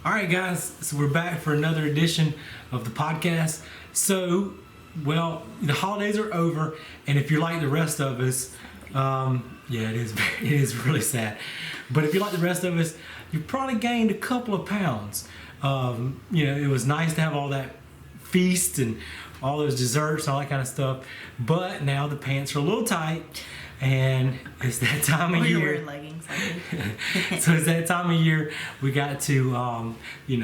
All right, guys, so we're back for another edition of the podcast. So, well, the holidays are over, and if you're like the rest of us, it is really sad. But if you're like the rest of us, you probably gained a couple of pounds. It was nice to have all that feast and all those desserts and all that kind of stuff, but now the pants are a little tight, and it's that time of You're year. wearing leggings. So it's that time of year we got to, we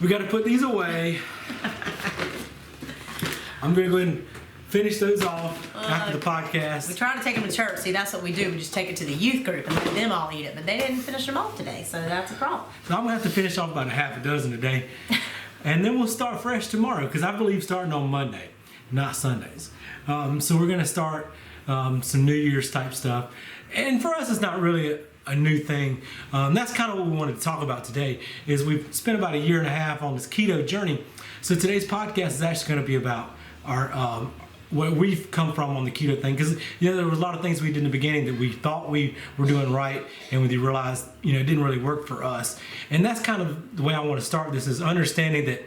got to put these away. I'm going to go ahead and finish those off after the podcast. We try to take them to church. See, that's what we do. We just take it to the youth group and let them all eat it. But they didn't finish them off today, so that's a problem. So I'm going to have to finish off about a half a dozen today. And then we'll start fresh tomorrow, because I believe starting on Monday, not Sundays. So we're going to start some New Year's type stuff. And for us, it's not really a new thing. That's kind of what we wanted to talk about today, is we've spent about a year and a half on this keto journey. So today's podcast is actually going to be about our where we've come from on the keto thing, because there was a lot of things we did in the beginning that we thought we were doing right, and we realized it didn't really work for us. And that's kind of the way I want to start this, is understanding that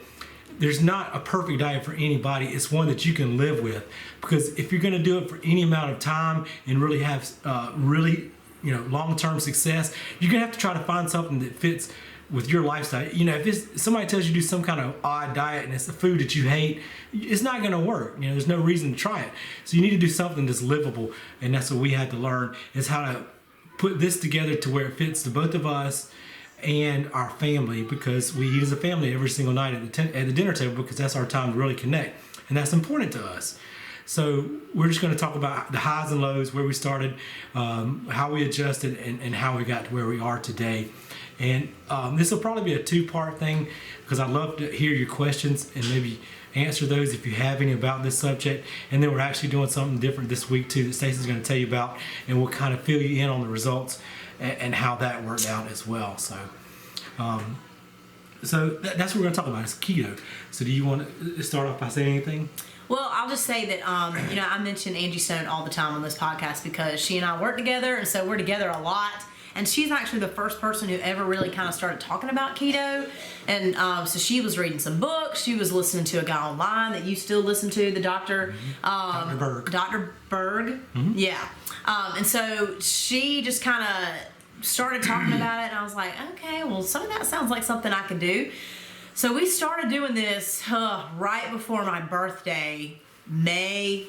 there's not a perfect diet for anybody. It's one that you can live with, because if you're going to do it for any amount of time and really have long-term success, you're going to have to try to find something that fits with your lifestyle. If somebody tells you to do some kind of odd diet and it's a food that you hate, it's not going to work. There's no reason to try it. So you need to do something that's livable, and that's what we had to learn, is how to put this together to where it fits to both of us and our family, because we eat as a family every single night at the dinner table, because that's our time to really connect, and that's important to us. So we're just going to talk about the highs and lows, where we started, how we adjusted, and how we got to where we are today. And this will probably be a two-part thing, because I'd love to hear your questions and maybe answer those if you have any about this subject. And then we're actually doing something different this week too that Stacey's going to tell you about, and we'll kind of fill you in on the results and how that worked out as well. So that's what we're going to talk about, is keto. So do you want to start off by saying anything? Well, I'll just say that, I mention Angie Stone all the time on this podcast because she and I work together, and so we're together a lot. And she's actually the first person who ever really kind of started talking about keto. And so she was reading some books. She was listening to a guy online that you still listen to, the doctor. Dr. Berg. Dr. Berg. Mm-hmm. Yeah. And so she just kind of started talking about it. And I was like, okay, well, some of that sounds like something I could do. So we started doing this right before my birthday, May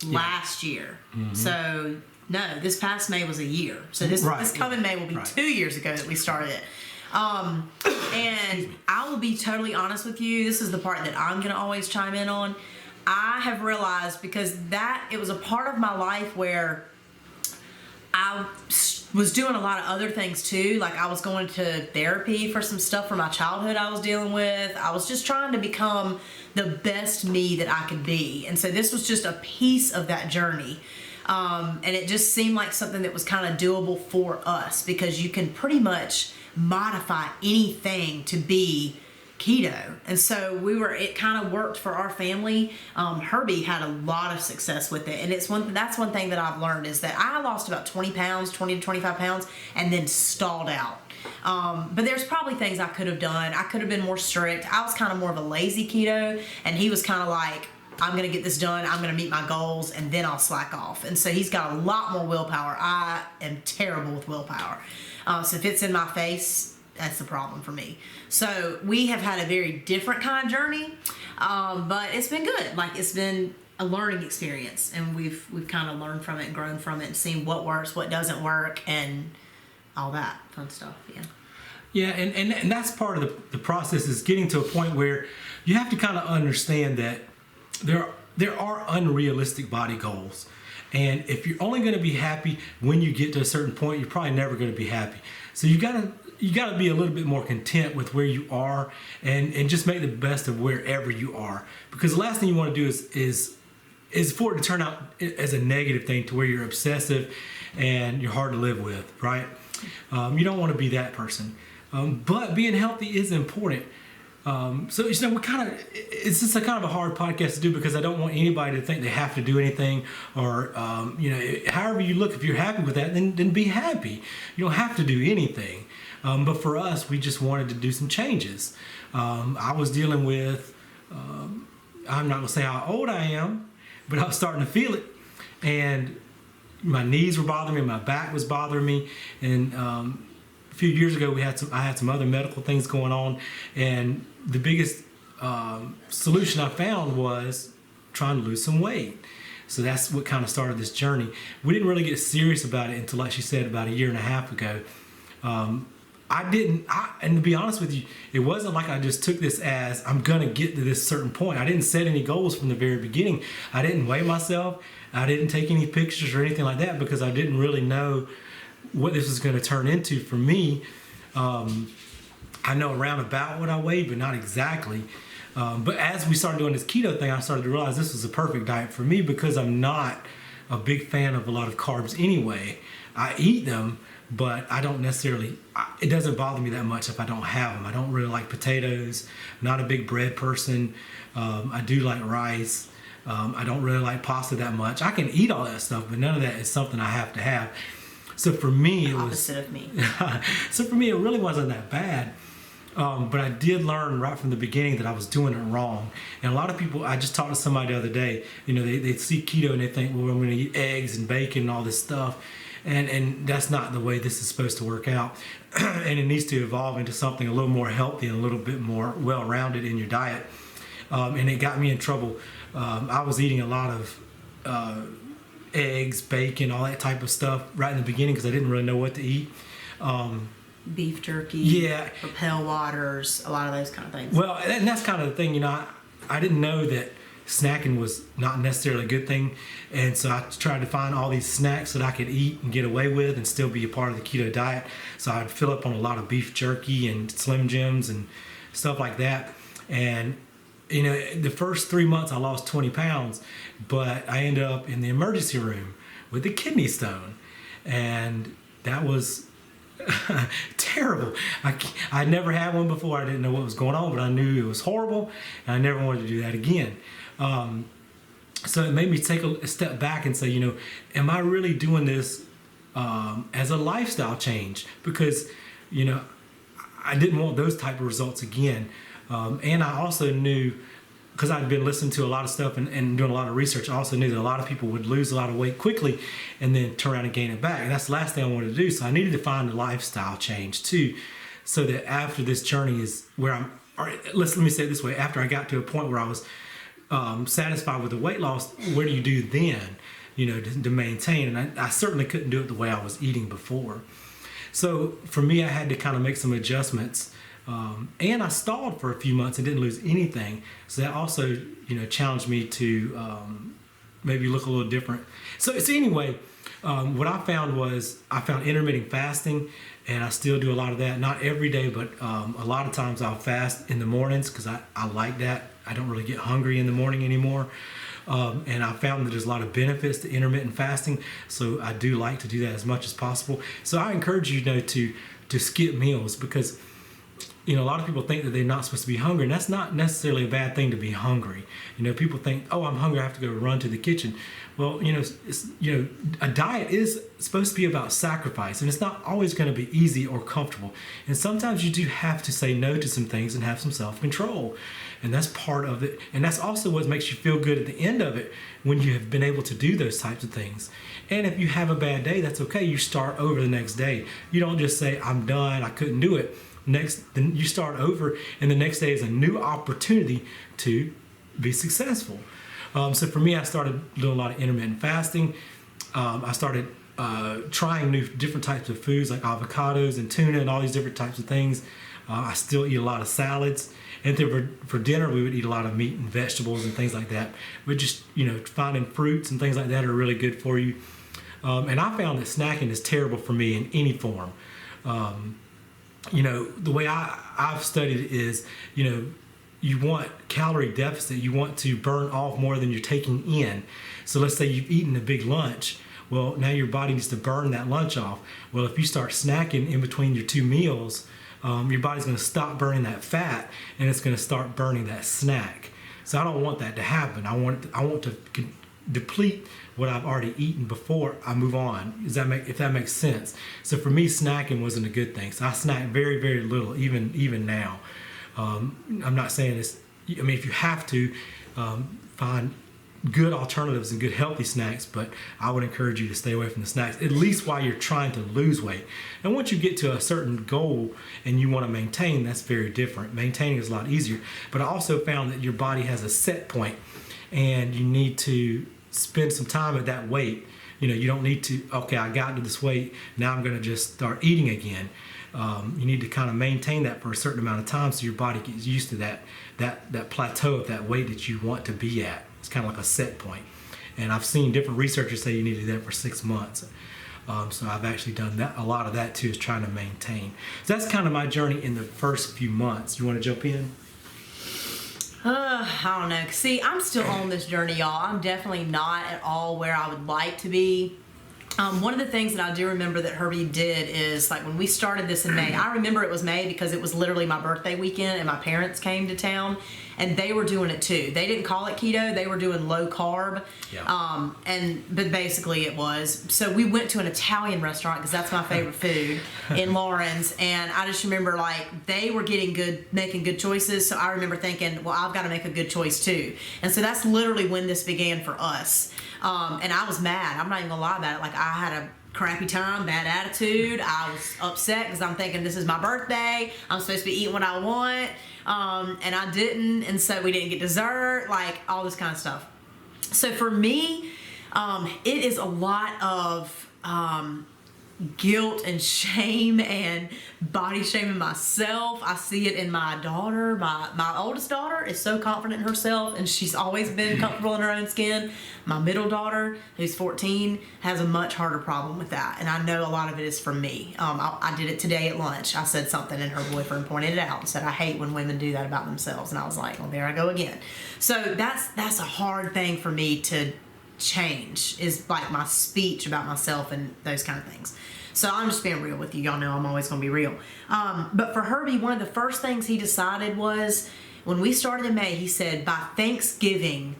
last year. Mm-hmm. So... no, this past May was a year. So this coming May will be 2 years ago that we started it. And I will be totally honest with you. This is the part that I'm going to always chime in on. I have realized, because it was a part of my life where I was doing a lot of other things too. Like I was going to therapy for some stuff from my childhood I was dealing with. I was just trying to become the best me that I could be. And so this was just a piece of that journey. And it just seemed like something that was kind of doable for us, because you can pretty much modify anything to be keto. And so it kind of worked for our family. Herbie had a lot of success with it. And that's one thing that I've learned, is that I lost about 20 to 25 pounds and then stalled out. But there's probably things I could have done. I could have been more strict. I was kind of more of a lazy keto, and he was kind of like, I'm going to get this done, I'm going to meet my goals, and then I'll slack off. And so he's got a lot more willpower. I am terrible with willpower. So if it's in my face, that's the problem for me. So we have had a very different kind of journey, but it's been good. Like, it's been a learning experience, and we've kind of learned from it and grown from it and seen what works, what doesn't work, and all that fun stuff. Yeah, and that's part of the process, is getting to a point where you have to kind of understand that there are unrealistic body goals, and if you're only going to be happy when you get to a certain point, you're probably never going to be happy. So you got to be a little bit more content with where you are, and just make the best of wherever you are, because the last thing you want to do is for it to turn out as a negative thing, to where you're obsessive and you're hard to live with, right? You don't want to be that person, but being healthy is important. So we it's just a kind of a hard podcast to do, because I don't want anybody to think they have to do anything, or however you look. If you're happy with that, then be happy. You don't have to do anything. But for us, we just wanted to do some changes. I was dealing with, I'm not going to say how old I am, but I was starting to feel it. And my knees were bothering me, my back was bothering me. And a few years ago, I had some other medical things going on. And the biggest solution I found was trying to lose some weight. So that's what kind of started this journey. We didn't really get serious about it until, like she said, about a year and a half ago. And to be honest with you, it wasn't like I just took this as I'm going to get to this certain point. I didn't set any goals from the very beginning. I didn't weigh myself. I didn't take any pictures or anything like that because I didn't really know what this was going to turn into for me. I know around about what I weighed, but not exactly. But as we started doing this keto thing, I started to realize this was a perfect diet for me because I'm not a big fan of a lot of carbs anyway. I eat them, but I don't necessarily, it doesn't bother me that much if I don't have them. I don't really like potatoes. I'm not a big bread person. I do like rice. I don't really like pasta that much. I can eat all that stuff, but none of that is something I have to have. So for me, it was opposite of me. So for me, it really wasn't that bad. But I did learn right from the beginning that I was doing it wrong. And a lot of people, I just talked to somebody the other day, they see keto and they think, well, I'm going to eat eggs and bacon and all this stuff. And that's not the way this is supposed to work out. And it needs to evolve into something a little more healthy and a little bit more well-rounded in your diet. And it got me in trouble. I was eating a lot of eggs, bacon, all that type of stuff right in the beginning because I didn't really know what to eat. Beef jerky, yeah, Propel waters, a lot of those kind of things. Well, and that's kind of the thing, I didn't know that snacking was not necessarily a good thing, and so I tried to find all these snacks that I could eat and get away with and still be a part of the keto diet. So I'd fill up on a lot of beef jerky and Slim Jims and stuff like that. And the first 3 months I lost 20 pounds, but I ended up in the emergency room with a kidney stone, and that was terrible. I never had one before. I didn't know what was going on, but I knew it was horrible, and I never wanted to do that again. So it made me take a step back and say, am I really doing this as a lifestyle change? Because, I didn't want those type of results again. And I also knew, because I'd been listening to a lot of stuff and doing a lot of research, I also knew that a lot of people would lose a lot of weight quickly and then turn around and gain it back. And that's the last thing I wanted to do. So I needed to find a lifestyle change too, so that after this journey is where let me say it this way, after I got to a point where I was satisfied with the weight loss, what do you do then, to maintain? And I certainly couldn't do it the way I was eating before. So for me, I had to kind of make some adjustments. And I stalled for a few months and didn't lose anything. So that also, challenged me to maybe look a little different. So anyway, what I found intermittent fasting, and I still do a lot of that. Not every day, but a lot of times I'll fast in the mornings because I like that. I don't really get hungry in the morning anymore. And I found that there's a lot of benefits to intermittent fasting. So I do like to do that as much as possible. So I encourage you, to skip meals because a lot of people think that they're not supposed to be hungry, and that's not necessarily a bad thing to be hungry. People think, oh, I'm hungry, I have to go run to the kitchen. Well, a diet is supposed to be about sacrifice, and it's not always going to be easy or comfortable. And sometimes you do have to say no to some things and have some self-control, and that's part of it. And that's also what makes you feel good at the end of it when you have been able to do those types of things. And if you have a bad day, that's okay. You start over the next day. You don't just say, I'm done, I couldn't do it. Then you start over, and the next day is a new opportunity to be successful. So for me, I started doing a lot of intermittent fasting. I started trying different types of foods like avocados and tuna and all these different types of things. I still eat a lot of salads. And then for dinner, we would eat a lot of meat and vegetables and things like that. But just, finding fruits and things like that are really good for you. And I found that snacking is terrible for me in any form. The way I've studied it is, you want calorie deficit. You want to burn off more than you're taking in. So let's say you've eaten a big lunch. Well, now your body needs to burn that lunch off. Well, if you start snacking in between your two meals, your body's going to stop burning that fat, and it's going to start burning that snack. So I don't want that to happen. I want to deplete what I've already eaten before I move on. If that makes sense? So for me, snacking wasn't a good thing. So I snack very, very little, even now. I'm not saying it's. I mean, if you have to, find good alternatives and good healthy snacks, but I would encourage you to stay away from the snacks, at least while you're trying to lose weight. And once you get to a certain goal and you want to maintain, that's very different. Maintaining is a lot easier. But I also found that your body has a set point, and you need to spend some time at that weight. You don't need to, okay, I got to this weight, now I'm going to just start eating again. You need to kind of maintain that for a certain amount of time so your body gets used to that plateau of that weight that you want to be at. It's kind of like a set point. And I've seen different researchers say you need to do that for 6 months. So I've actually done that. A lot of that too is trying to maintain. So that's kind of my journey in the first few months. You want to jump in? I don't know. See, I'm still on this journey, y'all. I'm definitely not at all where I would like to be. One of the things that I do remember that Herbie did is, like, when we started this in May, I remember it was May because it was literally my birthday weekend and my parents came to town and they were doing it too. They didn't call it keto, they were doing low carb. Yeah. But basically it was. So we went to an Italian restaurant because that's my favorite food in Lawrence, and I just remember, like, they were making good choices. So I remember thinking, well, I've got to make a good choice too. And so that's literally when this began for us. And I was mad. I'm not even gonna lie about it. Like, I had a crappy time, bad attitude. I was upset because I'm thinking this is my birthday. I'm supposed to be eating what I want. And I didn't. And so we didn't get dessert, like all this kind of stuff. So for me, it is a lot of, guilt and shame and body shaming myself. I see it in my daughter. My oldest daughter is so confident in herself, and she's always been comfortable in her own skin. My middle daughter, who's 14, has a much harder problem with that, and I know a lot of it is from me. I did it today at lunch. I said something, and her boyfriend pointed it out and said, I hate when women do that about themselves. And I was like, well, there I go again. So that's a hard thing for me to change, is like my speech about myself and those kind of things. So I'm just being real with you. Y'all know I'm always going to be real. But for Herbie, one of the first things he decided was, when we started in May, he said, by Thanksgiving,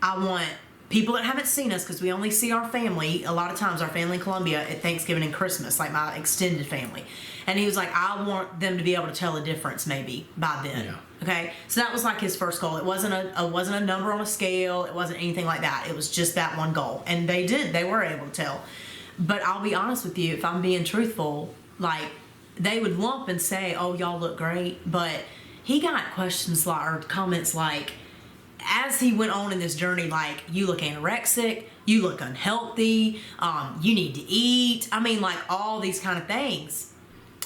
I want people that haven't seen us, because we only see our family, a lot of times our family in Columbia at Thanksgiving and Christmas, like my extended family. And he was like, I want them to be able to tell the difference maybe by then. Yeah. Okay, so that was like his first goal. It wasn't a number on a scale. It wasn't anything like that. It was just that one goal. And they were able to tell. But I'll be honest with you, if I'm being truthful, like, they would lump and say, oh, y'all look great. But he got questions like, or comments like, as he went on in this journey, like, you look anorexic, you look unhealthy, you need to eat. I mean, like, all these kind of things.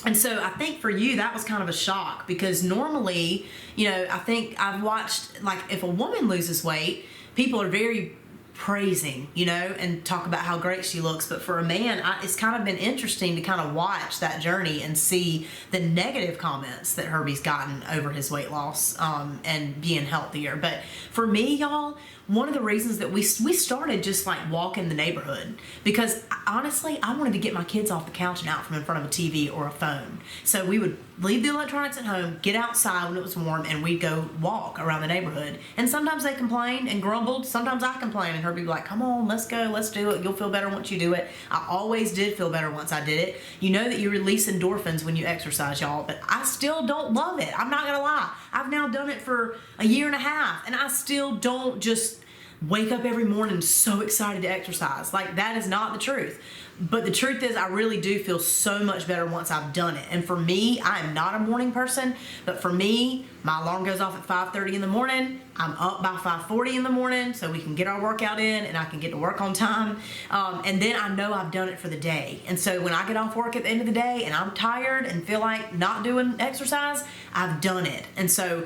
And so I think for you, that was kind of a shock, because normally, I think I've watched, like, if a woman loses weight, people are very praising, and talk about how great she looks. But for a man, it's kind of been interesting to kind of watch that journey and see the negative comments that Herbie's gotten over his weight loss and being healthier. But for me, y'all, one of the reasons that we started just like walking the neighborhood, because honestly, I wanted to get my kids off the couch and out from in front of a TV or a phone. So we would leave the electronics at home, get outside when it was warm, and we'd go walk around the neighborhood. And sometimes they complained and grumbled. Sometimes I complained, and Herbie would be like, come on, let's go, let's do it. You'll feel better once you do it. I always did feel better once I did it. You know that you release endorphins when you exercise, y'all, but I still don't love it. I'm not gonna lie. I've now done it for a year and a half, and I still don't just wake up every morning so excited to exercise. Like, that is not the truth. But the truth is, I really do feel so much better once I've done it. And for me, I am not a morning person, but for me, my alarm goes off at 5:30 in the morning. I'm up by 5:40 in the morning so we can get our workout in and I can get to work on time. And then I know I've done it for the day. And so when I get off work at the end of the day and I'm tired and feel like not doing exercise, I've done it. And so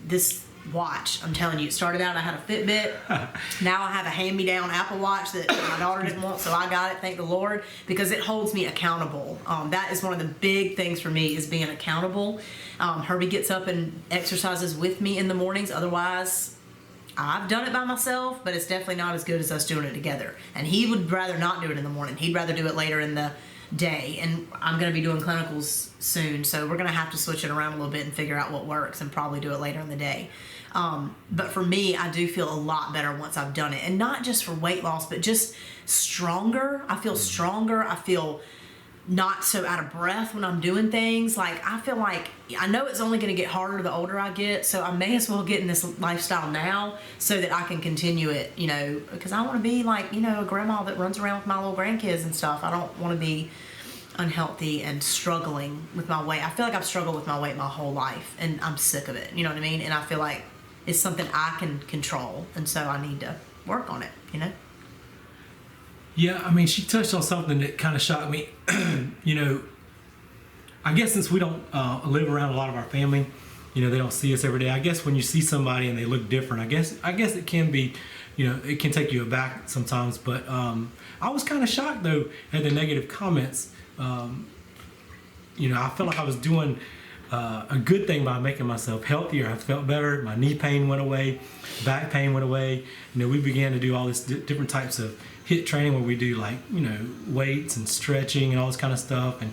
this watch, I'm telling you, it started out, I had a Fitbit. Now I have a hand-me-down Apple Watch that my daughter didn't want, so I got it, thank the Lord, because it holds me accountable. That is one of the big things for me, is being accountable. Herbie gets up and exercises with me in the mornings. Otherwise, I've done it by myself, but it's definitely not as good as us doing it together. And he would rather not do it in the morning. He'd rather do it later in the day, and I'm going to be doing clinicals soon, so we're going to have to switch it around a little bit and figure out what works and probably do it later in the day. But for me, I do feel a lot better once I've done it, and not just for weight loss, but just stronger. I feel stronger. I feel not so out of breath when I'm doing things. Like, I feel like, I know it's only going to get harder the older I get, so I may as well get in this lifestyle now so that I can continue it, you know, because I want to be like, you know, a grandma that runs around with my little grandkids and stuff. I don't want to be unhealthy and struggling with my weight. I feel like I've struggled with my weight my whole life, and I'm sick of it, you know what I mean? And I feel like it's something I can control, and so I need to work on it, you know? Yeah, I mean, she touched on something that kind of shocked me. You know, I guess since we don't live around a lot of our family, you know, they don't see us every day. I guess when you see somebody and they look different, I guess it can be, you know, it can take you aback sometimes. But I was kind of shocked, though, at the negative comments. You know, I felt like I was doing a good thing by making myself healthier. I felt better. My knee pain went away. Back pain went away. You know, we began to do all this different types of HIIT training where we do, like, you know, weights and stretching and all this kind of stuff, and,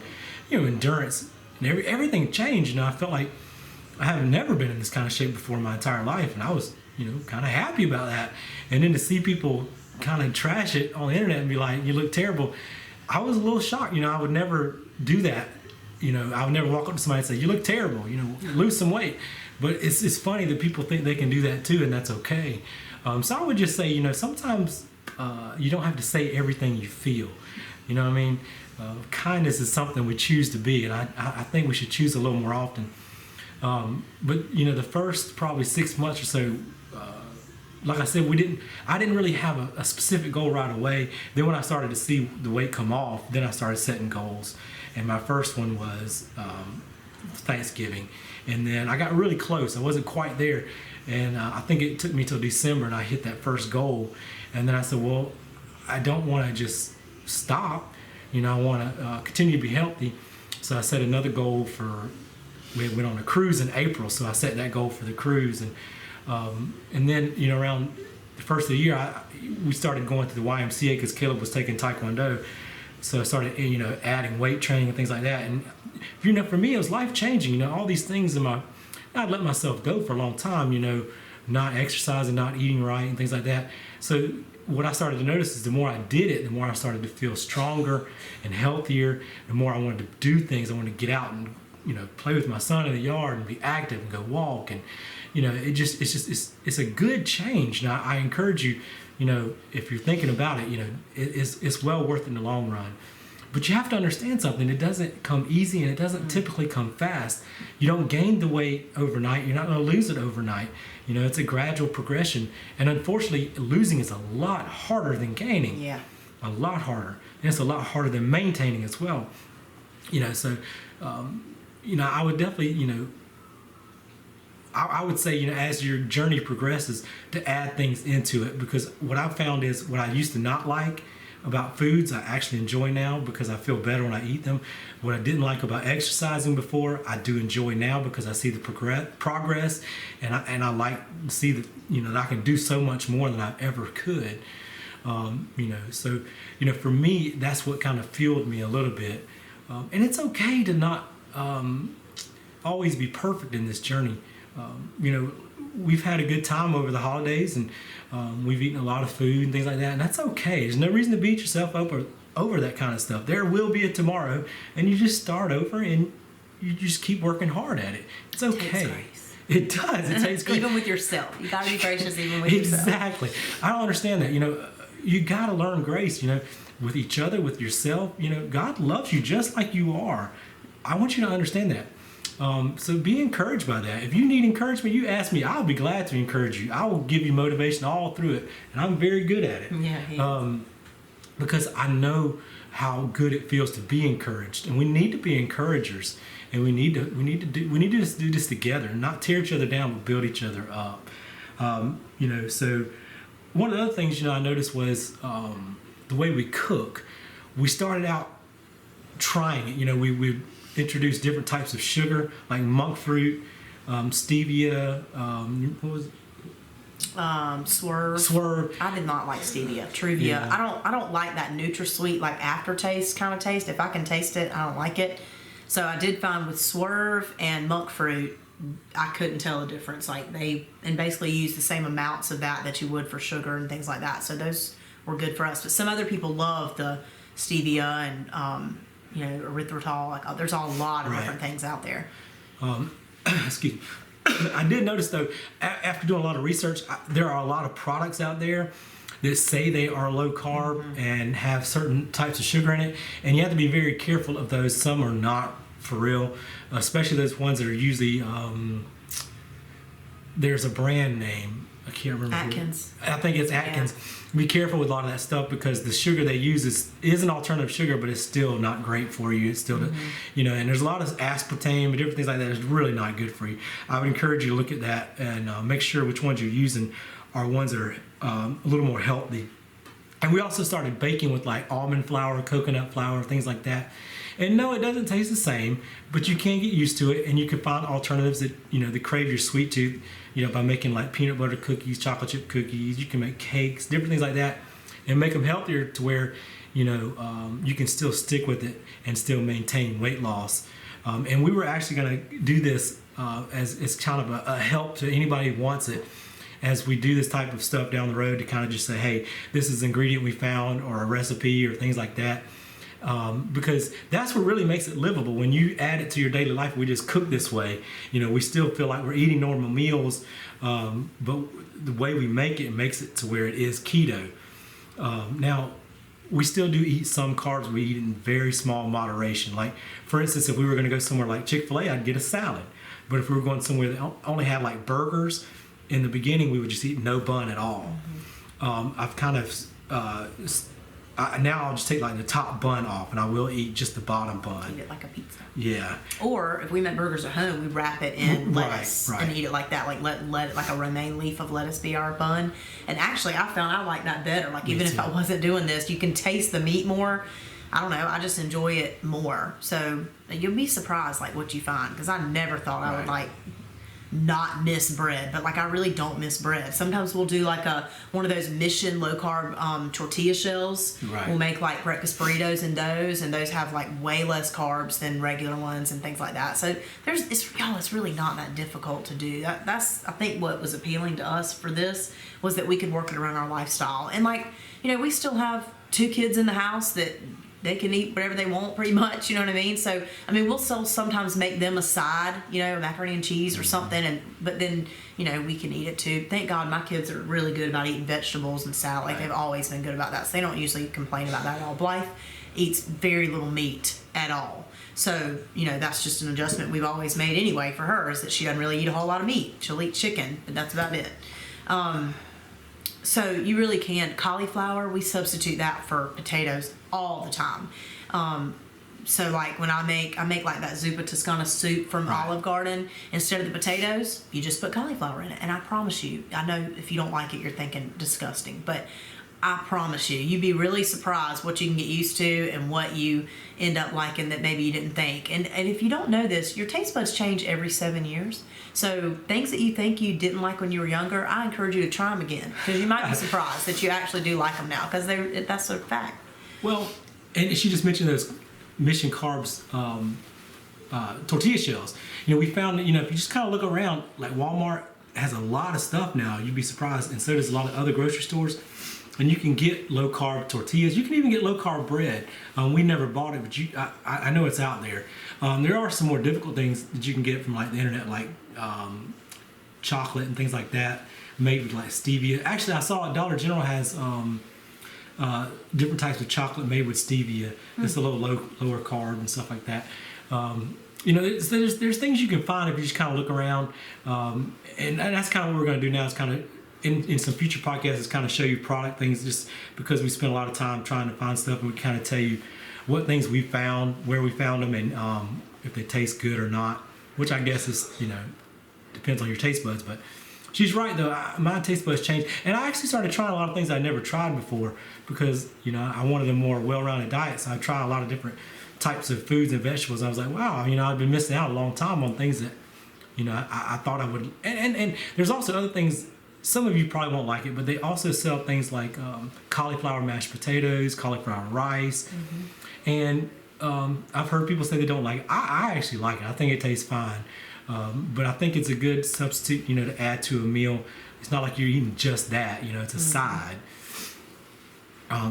you know, endurance, and everything changed. You know, I felt like I have never been in this kind of shape before in my entire life, and I was, you know, kind of happy about that. And then to see people kind of trash it on the internet and be like, you look terrible, I was a little shocked. You know, I would never do that. You know, I would never walk up to somebody and say, you look terrible, you know, lose some weight. But it's funny that people think they can do that too, and that's okay. So I would just say, you know, sometimes you don't have to say everything you feel. You know what I mean? Kindness is something we choose to be, and I think we should choose a little more often. But, you know, the first probably 6 months or so, like I said, I didn't really have a specific goal right away. Then when I started to see the weight come off, then I started setting goals. And my first one was Thanksgiving. And then I got really close. I wasn't quite there. And I think it took me till December, and I hit that first goal. And then I said, well, I don't want to just stop. You know, I want to continue to be healthy. So I set another goal we went on a cruise in April. So I set that goal for the cruise. And then, you know, around the first of the year, we started going to the YMCA because Caleb was taking Taekwondo. So I started, you know, adding weight training and things like that. And, you know, for me, it was life-changing. You know, all these things I'd let myself go for a long time, you know, not exercising, not eating right, and things like that. So what I started to notice is the more I did it, the more I started to feel stronger and healthier. The more I wanted to do things. I wanted to get out and, you know, play with my son in the yard and be active and go walk. And, you know, it's a good change. Now, I encourage you, you know, if you're thinking about it, you know, it's well worth it in the long run. But you have to understand something. It doesn't come easy, and it doesn't typically come fast. You don't gain the weight overnight. You're not going to lose it overnight. You know, it's a gradual progression. And unfortunately, losing is a lot harder than gaining. Yeah. A lot harder. And it's a lot harder than maintaining as well. You know, so, you know, I would definitely, you know, I would say, you know, as your journey progresses, to add things into it, because what I've found is what I used to not like about foods, I actually enjoy now because I feel better when I eat them. What I didn't like about exercising before, I do enjoy now because I see the progress, and I like to see that, you know, that I can do so much more than I ever could. You know, so, you know, for me, that's what kind of fueled me a little bit. And it's okay to not always be perfect in this journey. You know, we've had a good time over the holidays, and we've eaten a lot of food and things like that, and that's okay. There's no reason to beat yourself up over that kind of stuff. There will be a tomorrow, and you just start over, and you just keep working hard at it. It's okay. It takes grace. It does. It takes grace. Even with yourself. You got to be gracious even with yourself. Exactly. I don't understand that. You know, you got to learn grace, you know, with each other, with yourself. You know, God loves you just like you are. I want you to understand that. So be encouraged by that. If you need encouragement, you ask me. I'll be glad to encourage you. I will give you motivation all through it, and I'm very good at it. Yeah. Because I know how good it feels to be encouraged, and we need to be encouragers, and we need to just do this together, not tear each other down, but build each other up. You know, so one of the other things, you know, I noticed was the way we cook. We started out trying it. You know, we introduced different types of sugar, like monk fruit, stevia, what was it? Swerve. I did not like stevia. Truvia. Yeah. I don't like that NutraSweet like aftertaste kind of taste. If I can taste it, I don't like it. So I did find with Swerve and monk fruit, I couldn't tell the difference. Like they basically use the same amounts of that you would for sugar and things like that. So those were good for us. But some other people love the stevia and erythritol. Like there's a lot of different things out there. Excuse me. I did notice though, after doing a lot of research, there are a lot of products out there that say they are low carb and have certain types of sugar in it, and you have to be very careful of those. Some are not for real, especially those ones that are usually there's a brand name, I can't remember. Atkins. I think it's Atkins. Yeah. Be careful with a lot of that stuff because the sugar they use is an alternative sugar, but it's still not great for you. It's still, and there's a lot of aspartame and different things like that. It's really not good for you. I would encourage you to look at that and make sure which ones you're using are ones that are a little more healthy. And we also started baking with like almond flour, coconut flour, things like that. And no, it doesn't taste the same, but you can get used to it, and you can find alternatives that that crave your sweet tooth. By making like peanut butter cookies, chocolate chip cookies. You can make cakes, different things like that, and make them healthier to where you can still stick with it and still maintain weight loss. And we were actually going to do this as kind of a help to anybody who wants it, as we do this type of stuff down the road, to kind of just say, hey, this is an ingredient we found or a recipe or things like that. Because that's what really makes it livable. When you add it to your daily life, we just cook this way. We still feel like we're eating normal meals, but the way we make it makes it to where it is keto. Now, we still do eat some carbs. We eat in very small moderation. Like, for instance, if we were going to go somewhere like Chick-fil-A, I'd get a salad. But if we were going somewhere that only had like burgers, in the beginning, we would just eat no bun at all. I've kind of now I'll just take like the top bun off, and I will eat just the bottom bun. Eat it like a pizza. Yeah. Or if we make burgers at home, we wrap it in lettuce right. and eat it like that. Like let like a romaine leaf of lettuce be our bun. And actually, I found I like that better. Like even if I wasn't doing this, you can taste the meat more. I don't know. I just enjoy it more. So you'll be surprised like what you find, because I never thought I would like not miss bread, but like I really don't miss bread. Sometimes we'll do like one of those Mission low carb tortilla shells. Right. We'll make like breakfast burritos and those have like way less carbs than regular ones and things like that. So it's really not that difficult to do. That's I think what was appealing to us for this was that we could work it around our lifestyle. And like we still have 2 kids in the house that they can eat whatever they want pretty much, you know what I mean? So, we'll still sometimes make them a side, macaroni and cheese or something, but then, we can eat it too. Thank God my kids are really good about eating vegetables and salad. Like, they've always been good about that. So they don't usually complain about that at all. Blythe eats very little meat at all. So, that's just an adjustment we've always made anyway for her, is that she doesn't really eat a whole lot of meat. She'll eat chicken, but that's about it. So you really can. Cauliflower, we substitute that for potatoes all the time. So like when I make like that zuppa Toscana soup from Olive Garden, instead of the potatoes, you just put cauliflower in it. And I promise you, I know if you don't like it, you're thinking disgusting, but I promise you'd be really surprised what you can get used to and what you end up liking that maybe you didn't think. And if you don't know this, your taste buds change every 7 years. So things that you think you didn't like when you were younger, I encourage you to try them again, because you might be surprised that you actually do like them now, because that's a fact. Well, and she just mentioned those Mission Carbs tortilla shells. We found that, if you just kind of look around, like Walmart has a lot of stuff now. You'd be surprised. And so does a lot of other grocery stores. And you can get low carb tortillas. You can even get low carb bread. We never bought it, but I know it's out there. There are some more difficult things that you can get from like the internet, like chocolate and things like that, made with like stevia. Actually, I saw at Dollar General has different types of chocolate made with stevia. It's a little lower carb and stuff like that. There's things you can find if you just kind of look around, and that's kind of what we're going to do now. Is kind of in some future podcasts is kind of show you product things, just because we spend a lot of time trying to find stuff, and we kind of tell you what things we found, where we found them, and if they taste good or not, which I guess is depends on your taste buds. But she's right though, my taste buds changed, and I actually started trying a lot of things I never tried before, because I wanted a more well-rounded diet. So I tried a lot of different types of foods and vegetables. I was like, wow, I've been missing out a long time on things that I thought I would. And there's also other things some of you probably won't like it, but they also sell things like cauliflower mashed potatoes, cauliflower rice, and I've heard people say they don't like it. I actually like it. I think it tastes fine, but I think it's a good substitute, to add to a meal. It's not like you're eating just that, it's a side.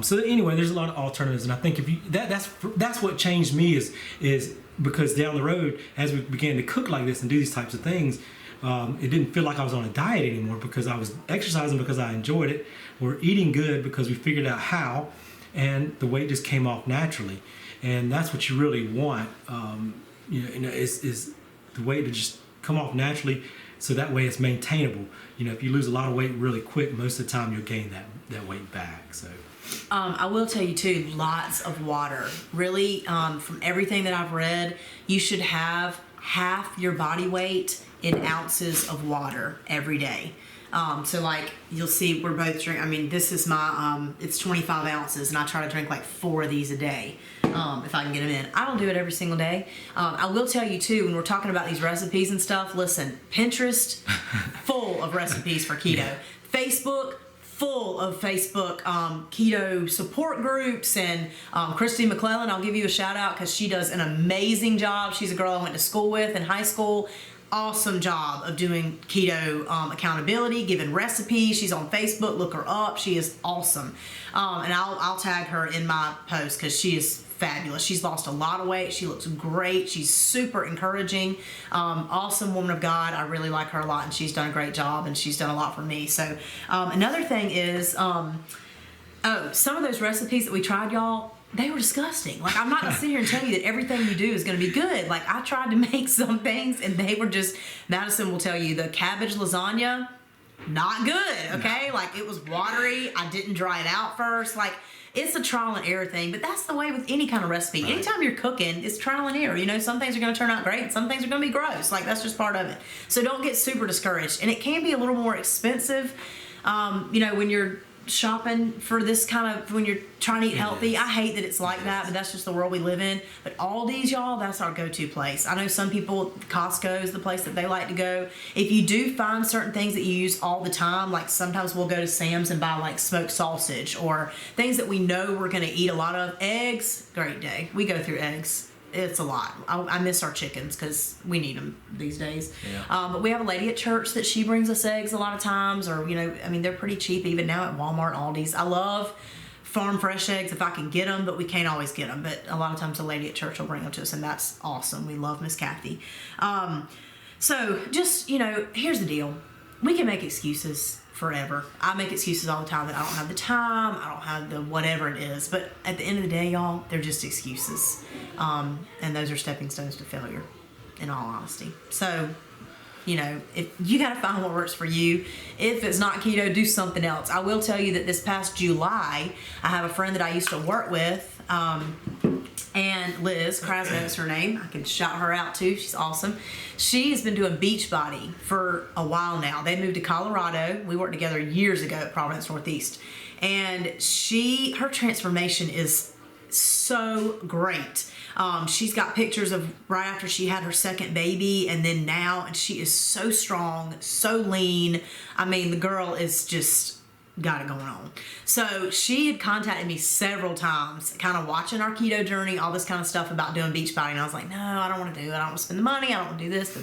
So anyway, there's a lot of alternatives, and I think if you that's what changed me is because down the road, as we began to cook like this and do these types of things, it didn't feel like I was on a diet anymore because I was exercising because I enjoyed it. We're eating good because we figured out how, and the weight just came off naturally. And that's what you really want, is the weight to just come off naturally, so that way it's maintainable. If you lose a lot of weight really quick, most of the time you'll gain that weight back. So. I will tell you too, lots of water. Really, from everything that I've read, you should have half your body weight in ounces of water every day. So like you'll see, we're both drinking. I mean, this is my, it's 25 ounces, and I try to drink like 4 of these a day. If I can get them in. I don't do it every single day. I will tell you too, when we're talking about these recipes and stuff, listen, Pinterest, full of recipes for keto. Yeah. Facebook, full of keto support groups, and Christy McClellan, I'll give you a shout out because she does an amazing job. She's a girl I went to school with in high school. Awesome job of doing keto accountability, giving recipes. She's on Facebook. Look her up. She is awesome. And I'll tag her in my post because she is fabulous. She's lost a lot of weight. She looks great. She's super encouraging. Awesome woman of God. I really like her a lot, and she's done a great job, and she's done a lot for me. So another thing is, some of those recipes that we tried, y'all, they were disgusting. Like, I'm not gonna sit here and tell you that everything you do is gonna be good. Like, I tried to make some things and they were just, Madison will tell you, the cabbage lasagna, not good, okay? No. Like, it was watery. I didn't dry it out first. Like, it's a trial and error thing, but that's the way with any kind of recipe. Right. Anytime you're cooking, it's trial and error. Some things are gonna turn out great and some things are gonna be gross. Like, that's just part of it. So don't get super discouraged. And it can be a little more expensive, when you're shopping for this kind of, when you're trying to eat healthy. I hate that it's like that, but that's just the world we live in. But Aldi's, y'all, that's our go-to place. I know some people, Costco is the place that they like to go. If you do find certain things that you use all the time, like sometimes we'll go to Sam's and buy like smoked sausage or things that we know we're going to eat a lot of. Eggs, great day. We go through eggs. It's a lot. I miss our chickens because we need them these days. Yeah. But we have a lady at church that she brings us eggs a lot of times, or, they're pretty cheap even now at Walmart, Aldi's. I love farm fresh eggs if I can get them, but we can't always get them. But a lot of times the lady at church will bring them to us, and that's awesome. We love Miss Kathy. So just, here's the deal. We can make excuses forever. I make excuses all the time that I don't have the time, I don't have the whatever it is, but at the end of the day, y'all, they're just excuses. And those are stepping stones to failure, in all honesty. So, if you got to find what works for you. If it's not keto, do something else. I will tell you that this past July, I have a friend that I used to work with, and Liz Krasno is her name. I can shout her out too. She's awesome. She has been doing Beachbody for a while now. They moved to Colorado. We worked together years ago at Providence Northeast. And her transformation is so great. She's got pictures of right after she had her second baby and then now, and she is so strong, so lean. I mean, the girl is just got it going on. So she had contacted me several times, kind of watching our keto journey, all this kind of stuff about doing Beachbody. And I was like, no, I don't want to do it. I don't want to spend the money. I don't want to do this.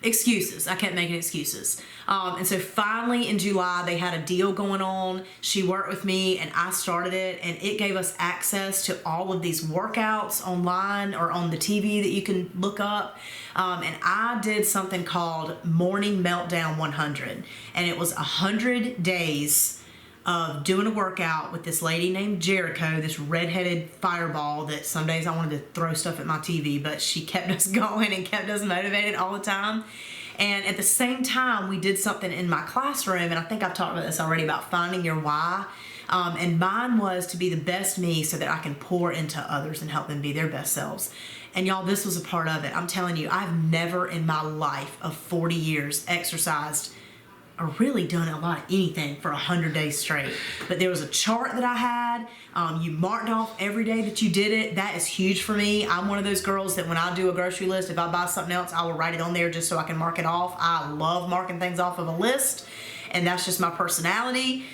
Excuses. I kept making excuses. And so finally in July, they had a deal going on. She worked with me and I started it, and it gave us access to all of these workouts online or on the TV that you can look up. And I did something called Morning Meltdown 100, and it was 100 days of doing a workout with this lady named Jericho, this redheaded fireball that some days I wanted to throw stuff at my TV, but she kept us going and kept us motivated all the time. And at the same time, we did something in my classroom, and I think I've talked about this already, about finding your why. And mine was to be the best me so that I can pour into others and help them be their best selves. And y'all, this was a part of it. I'm telling you, I've never in my life of 40 years exercised or really done a lot of anything for 100 days straight. But there was a chart that I had. You marked off every day that you did it. That is huge for me. I'm one of those girls that when I do a grocery list, if I buy something else, I will write it on there just so I can mark it off. I love marking things off of a list. and that's just my personality.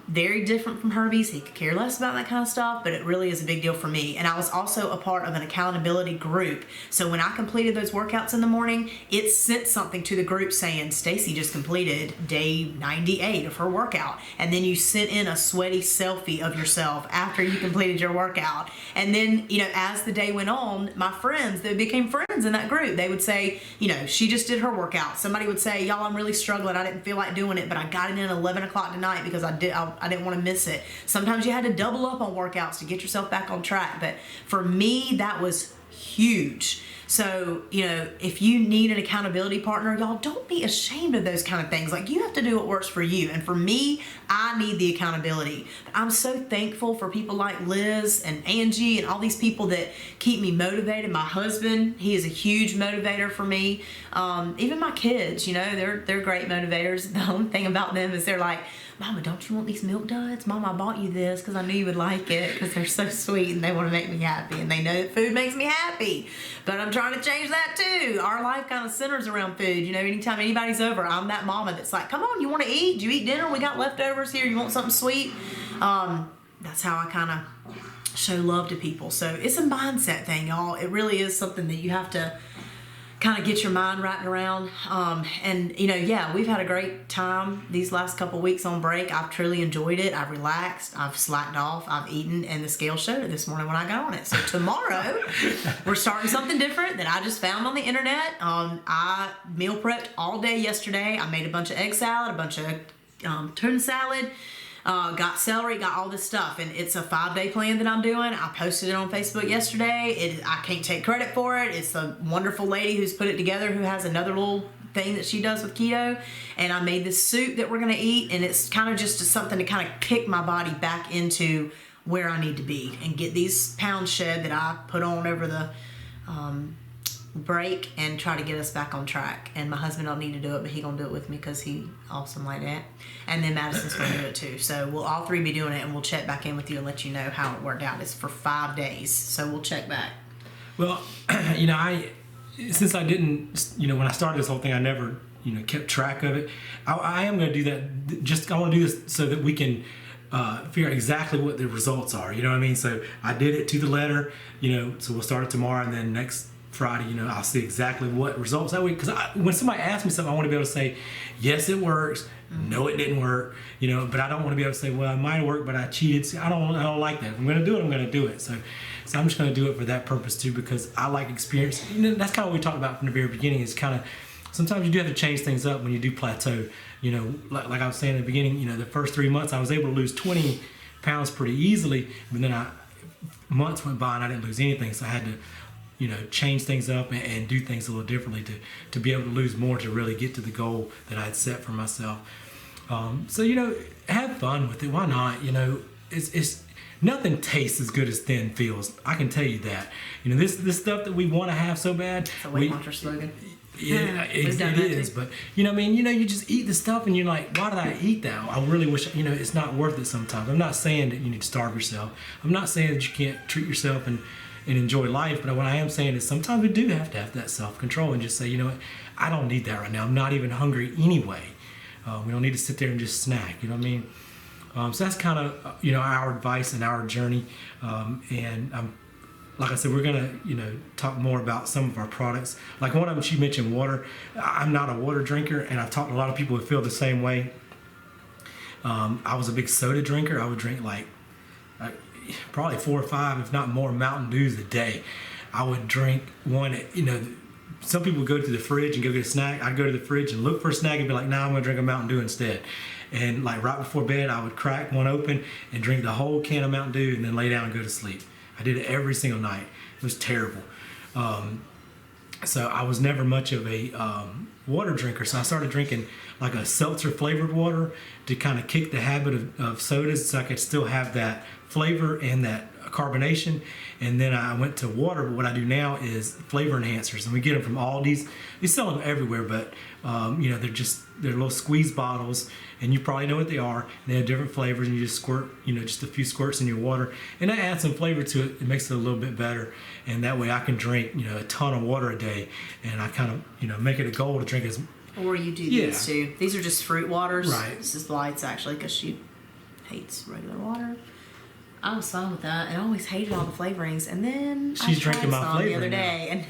Very different from Herbie's. He could care less about that kind of stuff, but it really is a big deal for me. And I was also a part of an accountability group. So when I completed those workouts in the morning, it sent something to the group saying, Stacy just completed day 98 of her workout. And then you sent in a sweaty selfie of yourself after you completed your workout. And then, as the day went on, my friends that became friends in that group, they would say, she just did her workout. Somebody would say, y'all, I'm really struggling. I didn't feel like doing it, but I got it in at 11 o'clock tonight because I didn't want to miss it. Sometimes you had to double up on workouts to get yourself back on track. But for me, that was huge. So, if you need an accountability partner, y'all, don't be ashamed of those kind of things. Like, you have to do what works for you. And for me, I need the accountability. I'm so thankful for people like Liz and Angie and all these people that keep me motivated. My husband, he is a huge motivator for me. Even my kids, they're great motivators. The only thing about them is they're like, Mama, don't you want these milk duds? Mama, I bought you this because I knew you would like it because they're so sweet and they want to make me happy. And they know that food makes me happy. But I'm trying to change that too. Our life kind of centers around food. Anytime anybody's over, I'm that mama that's like, come on, you want to eat? Do you eat dinner? We got leftovers here. You want something sweet? That's how I kind of show love to people. So it's a mindset thing, y'all. It really is something that you have to kind of get your mind wrapped around. We've had a great time these last couple weeks on break. I've truly enjoyed it. I've relaxed. I've slacked off. I've eaten, and the scale showed it this morning when I got on it. So tomorrow, we're starting something different that I just found on the internet. I meal prepped all day yesterday. I made a bunch of egg salad, a bunch of tuna salad, got celery, got all this stuff, and it's a 5-day plan that I'm doing. I posted it on Facebook yesterday. I can't take credit for it. It's a wonderful lady who's put it together who has another little thing that she does with keto, and I made this soup that we're going to eat, and it's kind of just something to kind of kick my body back into where I need to be and get these pounds shed that I put on over the break and try to get us back on track. And my husband don't need to do it, but he gonna do it with me because he awesome like that. And then Madison's gonna do it too. So we'll all three be doing it, and we'll check back in with you and let you know how it worked out. It's for 5 days, so we'll check back. Well, since I didn't, when I started this whole thing, I never, kept track of it. I am going to do that. I want to do this so that we can figure out exactly what the results are. You know what I mean? So I did it to the letter. So we'll start it tomorrow, and then next Friday, I'll see exactly what results that week. Because when somebody asks me something, I want to be able to say, yes, it works. No, it didn't work. But I don't want to be able to say, well, it might have worked, but I cheated. See, I don't like that. If I'm going to do it, I'm going to do it. So I'm just going to do it for that purpose too, because I like experience. That's kind of what we talked about from the very beginning. Is kind of sometimes you do have to change things up when you do plateau. Like I was saying in the beginning, the first 3 months I was able to lose 20 pounds pretty easily, but then months went by and I didn't lose anything. So I had to change things up and do things a little differently to be able to lose more, to really get to the goal that I had set for myself. Have fun with it. Why not? It's nothing tastes as good as thin feels. I can tell you that. This stuff that we want to have so bad. It's a Weight Watcher slogan. Yeah, it is. But you just eat the stuff and you're like, why did I eat that? I really wish. It's not worth it sometimes. I'm not saying that you need to starve yourself. I'm not saying that you can't treat yourself and enjoy life. But what I am saying is sometimes we do have to have that self-control and just say, what, I don't need that right now. I'm not even hungry anyway. We don't need to sit there and just snack. You know what I mean? So that's kind of our advice and our journey. And like I said, we're gonna talk more about some of our products. Like one of them, she mentioned water. I'm not a water drinker, and I've talked to a lot of people who feel the same way. I was a big soda drinker. I would drink probably 4 or 5, if not more, Mountain Dews a day. I would drink one. Some people go to the fridge and go get a snack. I'd go to the fridge and look for a snack and be like, nah, I'm gonna drink a Mountain Dew instead. And right before bed, I would crack one open and drink the whole can of Mountain Dew and then lay down and go to sleep. I did it every single night. It was terrible. So I was never much of a water drinker. So I started drinking like a seltzer flavored water to kind of kick the habit of sodas, so I could still have that flavor and that carbonation. And then I went to water, but what I do now is flavor enhancers, and we get them from Aldi's. They sell them everywhere, but they're little squeeze bottles, and you probably know what they are. They have different flavors, and you just squirt just a few squirts in your water, and that adds some flavor to it. It makes it a little bit better, and that way I can drink a ton of water a day. And I kind of make it a goal to drink as Or you do these too. These are just fruit waters. Right. This is lights actually because she hates regular water. I was fine with that, and I always hated all the flavorings. And then she's drinking my flavor the other day, and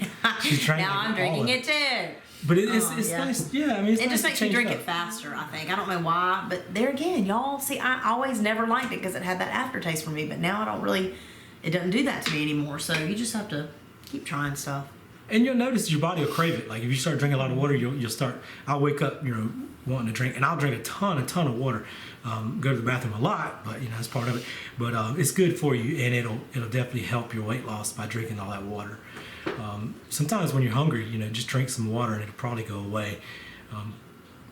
now I'm drinking it too. But it's nice. Yeah, I mean, it just makes you drink it faster, I think. I don't know why, but there again, y'all see, I always never liked it because it had that aftertaste for me. But now I don't really. It doesn't do that to me anymore. So you just have to keep trying stuff. And you'll notice your body will crave it. Like if you start drinking a lot of water, you'll start. I'll wake up, wanting to drink, and I'll drink a ton of water. Go to the bathroom a lot, but that's part of it. But it's good for you, and it'll definitely help your weight loss by drinking all that water. Sometimes when you're hungry, just drink some water, and it'll probably go away.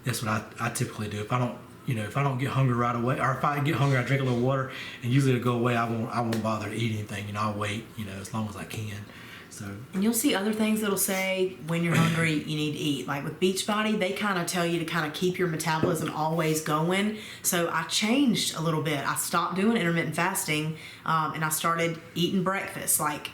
That's what I typically do. If I don't get hungry right away, or if I get hungry, I drink a little water, and usually it'll go away. I won't bother to eat anything. I'll wait, as long as I can. So. And you'll see other things that'll say when you're hungry you need to eat. Like with Beachbody, they kind of tell you to kind of keep your metabolism always going. So I changed a little bit. I stopped doing intermittent fasting, and I started eating breakfast, like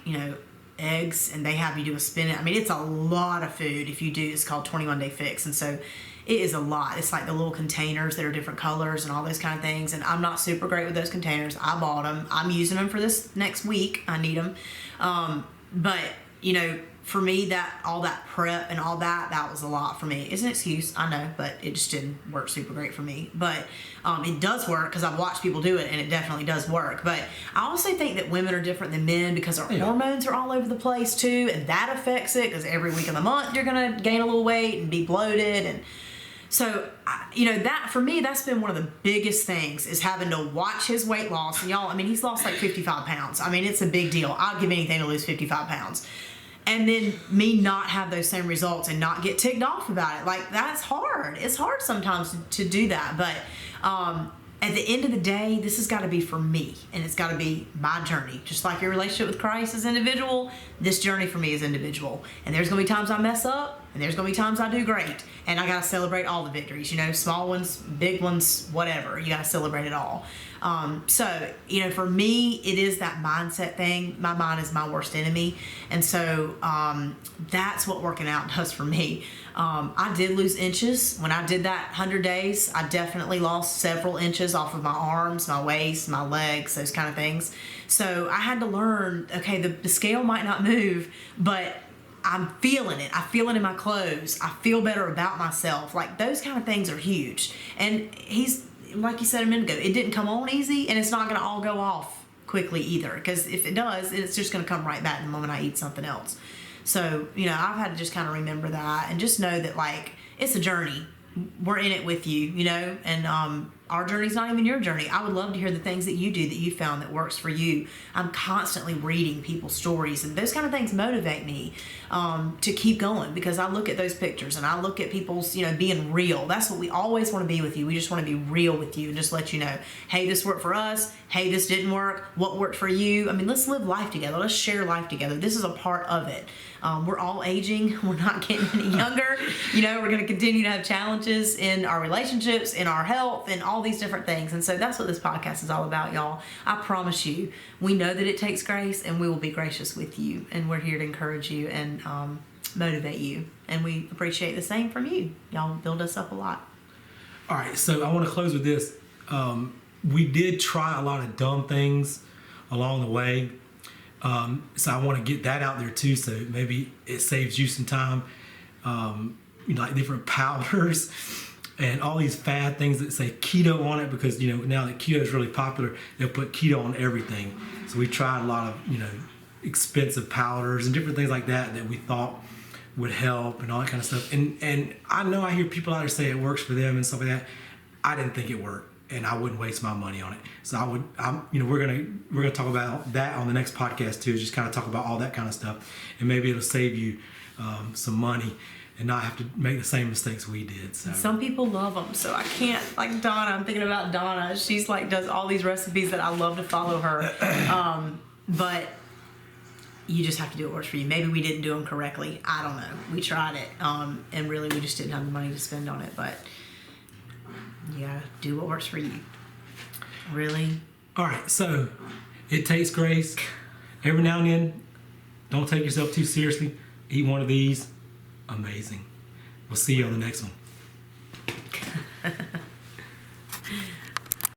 eggs, and they have you do a spinach. I mean, it's a lot of food if you do. It's called 21 Day Fix, and so it is a lot. It's like the little containers that are different colors and all those kind of things. And I'm not super great with those containers. I bought them. I'm using them for this next week. I need them. But, for me, all that prep and all that was a lot for me. It's an excuse, I know, but it just didn't work super great for me. But it does work because I've watched people do it, and it definitely does work. But I also think that women are different than men because our hormones are all over the place, too, and that affects it because every week of the month you're going to gain a little weight and be bloated. And so, that for me, that's been one of the biggest things is having to watch his weight loss. And y'all, I mean, he's lost like 55 pounds. I mean, it's a big deal. I'd give anything to lose 55 pounds. And then me not have those same results and not get ticked off about it. Like, that's hard. It's hard sometimes to do that. But at the end of the day, this has got to be for me. And it's got to be my journey. Just like your relationship with Christ is individual, this journey for me is individual. And there's going to be times I mess up. And there's going to be times I do great. And I got to celebrate all the victories. Small ones, big ones, whatever. You got to celebrate it all. So, for me, it is that mindset thing. My mind is my worst enemy. And so that's what working out does for me. I did lose inches. When I did that 100 days, I definitely lost several inches off of my arms, my waist, my legs, those kind of things. So I had to learn, okay, the scale might not move, but I'm feeling it. I feel it in my clothes. I feel better about myself. Like, those kind of things are huge. And he's, like you said a minute ago, it didn't come on easy, and it's not going to all go off quickly either. Because if it does, it's just going to come right back the moment I eat something else. So, I've had to just kind of remember that and just know that, like, it's a journey. We're in it with you, and our journey's not even your journey. I would love to hear the things that you do that you found that works for you. I'm constantly reading people's stories, and those kind of things motivate me to keep going because I look at those pictures and I look at people's, being real. That's what we always want to be with you. We just want to be real with you and just let you know, hey, this worked for us. Hey, this didn't work. What worked for you? I mean, let's live life together. Let's share life together. This is a part of it. We're all aging. We're not getting any younger. We're going to continue to have challenges in our relationships, in our health, and all these different things. And so that's what this podcast is all about, y'all. I promise you, we know that it takes grace, and we will be gracious with you. And we're here to encourage you and motivate you. And we appreciate the same from you. Y'all build us up a lot. All right, so I want to close with this. We did try a lot of dumb things along the way. So I want to get that out there too, so maybe it saves you some time. Like different powders and all these fad things that say keto on it, because now that keto is really popular, they'll put keto on everything. So we tried a lot of expensive powders and different things like that we thought would help and all that kind of stuff. And I know I hear people out there say it works for them and stuff like that. I didn't think it worked, and I wouldn't waste my money on it. So we're gonna talk about that on the next podcast too. Just kind of talk about all that kind of stuff, and maybe it'll save you some money and not have to make the same mistakes we did. So some people love them, so I can't. Like Donna, I'm thinking about Donna. She's like does all these recipes that I love to follow her, but you just have to do what works for you. Maybe we didn't do them correctly. I don't know. We tried it, and really we just didn't have the money to spend on it, but. You gotta do what works for you. Really? All right, so it takes grace. Every now and then, don't take yourself too seriously. Eat one of these. Amazing. We'll see you on the next one.